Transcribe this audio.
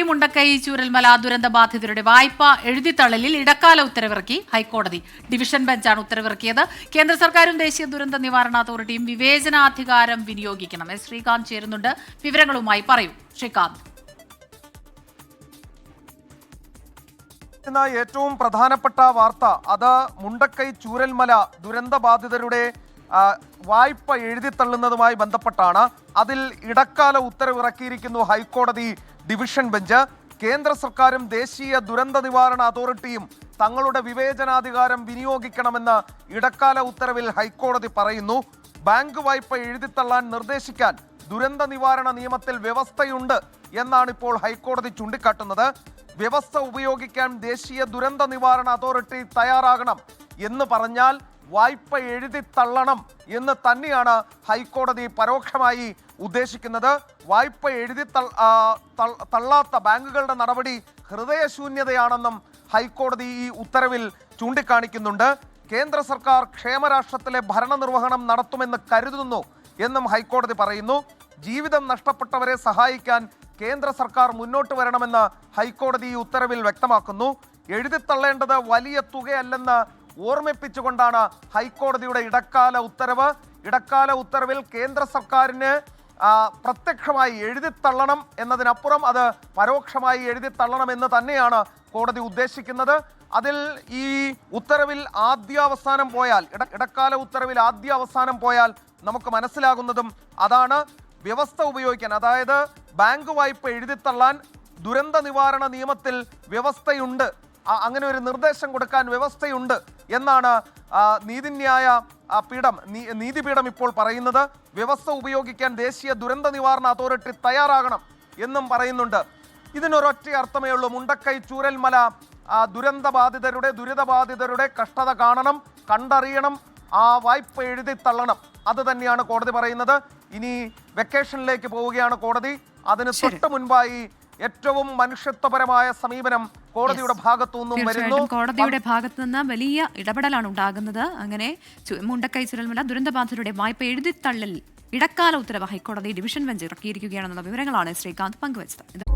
മുണ്ടക്കൈ ചൂരൽമല ദുരന്ത ബാധിതരുടെ വായ്പ എഴുതിത്തള്ളലിൽ ഇടക്കാല ഉത്തരവിറക്കി ഹൈക്കോടതി. ഡിവിഷൻ ബെഞ്ചാണ് ഉത്തരവിറക്കിയത്. കേന്ദ്ര സർക്കാരും ദേശീയ ദുരന്ത നിവാരണ അതോറിറ്റിയും വിവേചനാധികാരം വിനിയോഗിക്കണം. എസ് ശ്രീകാന്ത് ചേരുന്നുണ്ട്. വിവരങ്ങളുമായി പറയൂ ശ്രീകാന്ത്. ഏറ്റവും പ്രധാനപ്പെട്ട വാർത്ത അത് മുണ്ടക്കൈ ചൂരൽമല ദുരന്ത ബാധിതരുടെ വായ്പ എഴുതിത്തള്ളുന്നതുമായി ബന്ധപ്പെട്ടാണ്. അതിൽ ഇടക്കാല ഉത്തരവിറക്കിയിരിക്കുന്നു ഹൈക്കോടതി ഡിവിഷൻ ബെഞ്ച്. കേന്ദ്ര സർക്കാരും ദേശീയ ദുരന്ത നിവാരണ അതോറിറ്റിയും തങ്ങളുടെ വിവേചനാധികാരം വിനിയോഗിക്കണമെന്ന് ഇടക്കാല ഉത്തരവിൽ ഹൈക്കോടതി പറയുന്നു. ബാങ്ക് വായ്പ എഴുതിത്തള്ളാൻ നിർദ്ദേശിക്കാൻ ദുരന്ത നിവാരണ നിയമത്തിൽ വ്യവസ്ഥയുണ്ട് എന്നാണ് ഇപ്പോൾ ഹൈക്കോടതി ചൂണ്ടിക്കാട്ടുന്നത്. വ്യവസ്ഥ ഉപയോഗിക്കാൻ ദേശീയ ദുരന്ത നിവാരണ അതോറിറ്റി തയ്യാറാകണം എന്ന് പറഞ്ഞാൽ വായ്പ എഴുതിത്തള്ളണം എന്ന് തന്നെയാണ് ഹൈക്കോടതി പരോക്ഷമായി ഉദ്ദേശിക്കുന്നത്. വായ്പ തള്ളാത്ത ബാങ്കുകളുടെ നടപടി ഹൃദയശൂന്യതയാണെന്നും ഹൈക്കോടതി ഈ ഉത്തരവിൽ ചൂണ്ടിക്കാണിക്കുന്നുണ്ട്. കേന്ദ്ര സർക്കാർ ക്ഷേമരാഷ്ട്രത്തിലെ ഭരണനിർവഹണം നടത്തുമെന്ന് കരുതുന്നു എന്നും ഹൈക്കോടതി പറയുന്നു. ജീവിതം നഷ്ടപ്പെട്ടവരെ സഹായിക്കാൻ കേന്ദ്ര സർക്കാർ മുന്നോട്ട് വരണമെന്ന് ഹൈക്കോടതി ഈ ഉത്തരവിൽ വ്യക്തമാക്കുന്നു. എഴുതിത്തള്ളേണ്ടത് വലിയ തുകയല്ലെന്ന് ഓർമ്മിപ്പിച്ചുകൊണ്ടാണ് ഹൈക്കോടതിയുടെ ഇടക്കാല ഉത്തരവ്. ഇടക്കാല ഉത്തരവിൽ കേന്ദ്ര സർക്കാരിന് പ്രത്യക്ഷമായി എഴുതിത്തള്ളണം എന്നതിനപ്പുറം അത് പരോക്ഷമായി എഴുതിത്തള്ളണം എന്ന് തന്നെയാണ് കോടതി ഉദ്ദേശിക്കുന്നത്. അതിൽ ഈ ഉത്തരവിൽ ആദ്യാവസാനം പോയാൽ, ഇടക്കാല ഉത്തരവിൽ ആദ്യാവസാനം പോയാൽ നമുക്ക് മനസ്സിലാകുന്നതും അതാണ്. വ്യവസ്ഥ ഉപയോഗിക്കാൻ, അതായത് ബാങ്ക് വായ്പ എഴുതിത്തള്ളാൻ ദുരന്ത നിവാരണ നിയമത്തിൽ വ്യവസ്ഥയുണ്ട്, അങ്ങനെ ഒരു നിർദ്ദേശം കൊടുക്കാൻ വ്യവസ്ഥയുണ്ട് എന്നാണ് നീതിപീഠം ഇപ്പോൾ പറയുന്നത്. വ്യവസ്ഥ ഉപയോഗിക്കാൻ ദേശീയ ദുരന്ത നിവാരണ അതോറിറ്റി തയ്യാറാകണം എന്നും പറയുന്നുണ്ട്. ഇതിനൊരൊറ്റ അർത്ഥമേ ഉള്ളൂ. മുണ്ടക്കൈ ചൂരൽമല ദുരിതബാധിതരുടെ കഷ്ടത കാണണം, കണ്ടറിയണം, ആ വായ്പ എഴുതി തള്ളണം. അത് തന്നെയാണ് കോടതി പറയുന്നത്. ഇനി വെക്കേഷനിലേക്ക് പോവുകയാണ് കോടതി. അതിന് തൊട്ട് മുൻപായി ഏറ്റവും മനുഷ്യത്വപരമായ സമീപനം കോടതിയുടെ ഭാഗത്തുനിന്നും വരുന്നു. കോടതിയുടെ ഭാഗത്തു നിന്ന് വലിയ ഇടപെടലാണ് ഉണ്ടാകുന്നത്. അങ്ങനെ മുണ്ടക്കൈ ചുരൽമല ദുരന്തബാധിതരുടെ വായ്പ എഴുതിത്തള്ളൽ ഇടക്കാല ഉത്തരവ് ഹൈക്കോടതി ഡിവിഷൻ ബെഞ്ച് ഇറക്കിയിരിക്കുകയാണെന്നുള്ള വിവരങ്ങളാണ് ശ്രീകാന്ത് പങ്കുവച്ചത്.